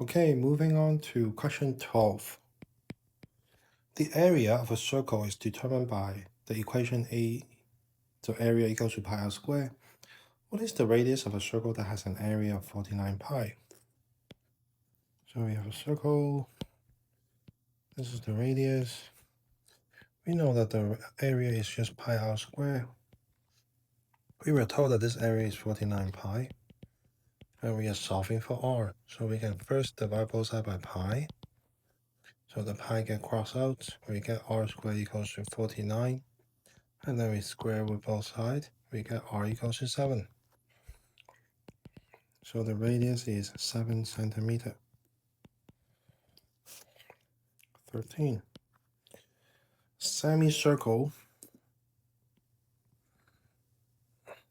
Okay, moving on to question 12. The area of a circle is determined by the equation A, so area equals to pi r squared. What is the radius of a circle that has an area of 49 pi? So we have a circle. This is the radius. We know that the area is just pi r squared. We were told that this area is 49 pi. And we are solving for r. So we can first divide both sides by pi. So the pi get crossed out. We get r squared equals to 49. And then we square with both sides. We get r equals to 7. So the radius is 7 centimeter. 13. Semicircle.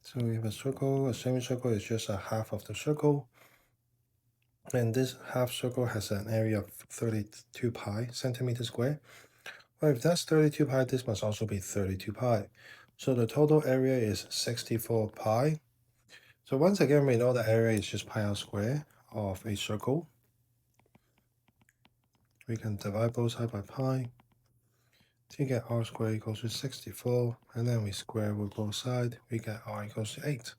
So we have a circle. A semicircle is just a half of the circle. And this half circle has an area of 32 pi centimeter square. Well, if that's 32 pi, this must also be 32 pi. So the total area is 64 pi. So once again, we know the area is just pi r squared of a circle. We can divide both sides by pi to get r squared equals to 64. And then we square with both sides. We get r equals to 8.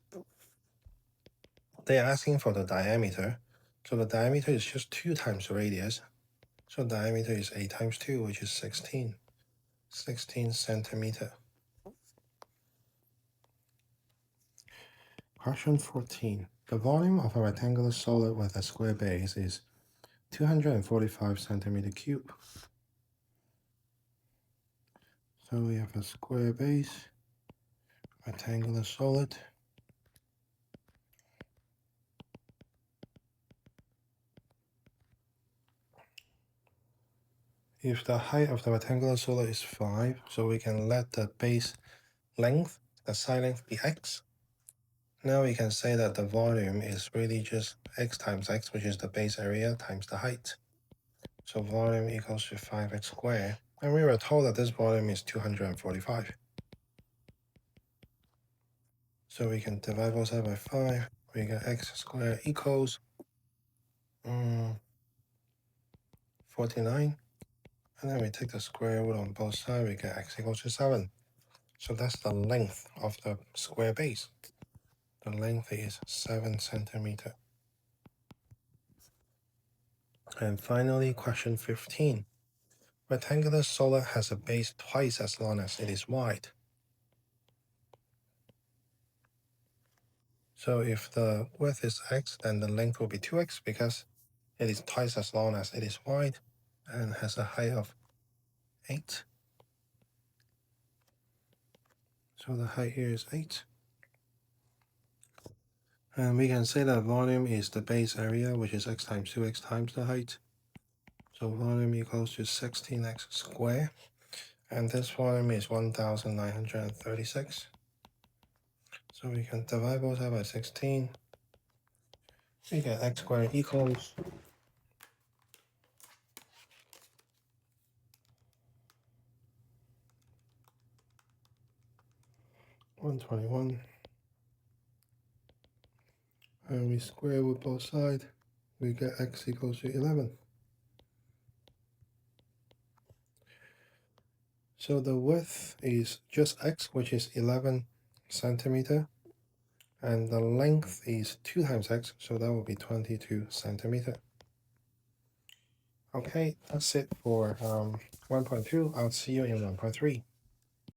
They are asking for the diameter. So the diameter is just 2 times the radius. So diameter is 8 times 2, which is 16. 16 centimeter. Question 14. The volume of a rectangular solid with a square base is 245 centimeter cube. So we have a square base, rectangular solid. If the height of the rectangular solid is 5, so we can let the base length, the side length, be x. Now we can say that the volume is really just x times x, which is the base area, times the height. So volume equals to 5x squared. And we were told that this volume is 245. So we can divide both sides by 5. We get x squared equals 49. And then we take the square root on both sides. We get x equals to 7. So that's the length of the square base. The length is 7 centimeter. And finally, question 15. Rectangular solid has a base twice as long as it is wide. So if the width is x, then the length will be 2x because it is twice as long as it is wide and has a height of 8. So the height here is 8. And we can say that volume is the base area, which is x times 2x times the height. So volume equals to 16x squared. And this volume is 1,936. So we can divide both sides by 16. We get x squared equals 121. And we square with both sides. We get x equals to 11. So the width is just x, which is 11 centimeter. And the length is 2 times x, so that will be 22 centimeter. Okay, that's it for 1.2. I'll see you in 1.3.